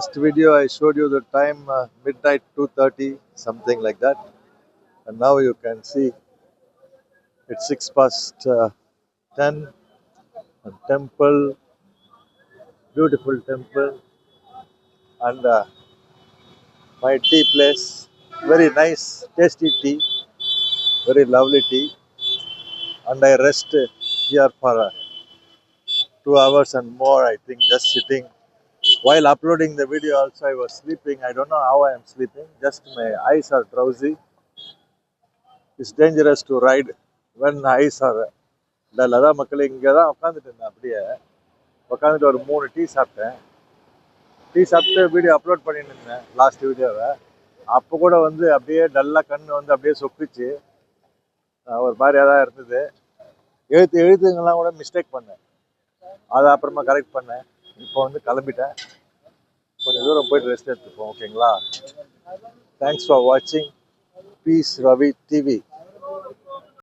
last video I showed you the time midnight 2:30 something like that, and now you can see it's 6 past 10. A temple, beautiful temple, and my tea place, very nice, tasty tea, very lovely tea, and I rest here for 2 hours and more. I think just sitting while uploading the video. Also, I was sleeping. I don't know how I am sleeping. Just my eyes are drowsy. It's dangerous to ride when eyes are dull. அதான் மக்களே இங்கே தான் உட்காந்துட்டு இருந்தேன். அப்படியே உட்காந்துட்டு ஒரு 3 tea சாப்பிட்டேன். டீ சாப்பிட்டு வீடியோ அப்லோட் பண்ணிட்டு இருந்தேன் லாஸ்ட் வீடியோவை. அப்போ கூட வந்து அப்படியே டல்லாக கண் வந்து அப்படியே சொக்குச்சு. ஒரு மாதிரியாக தான் இருந்தது. எழுத்துங்கெல்லாம் கூட மிஸ்டேக் பண்ணேன். அதை அப்புறமா கரெக்ட் பண்ணேன். இப்போ வந்து கிளம்பிட்டேன். கொஞ்சம் தூரம் போயிட்டு ரெஸ்ட் எடுத்துப்போம். ஓகேங்களா? தேங்க்ஸ் ஃபார் வாட்சிங். Peace Ravi TV.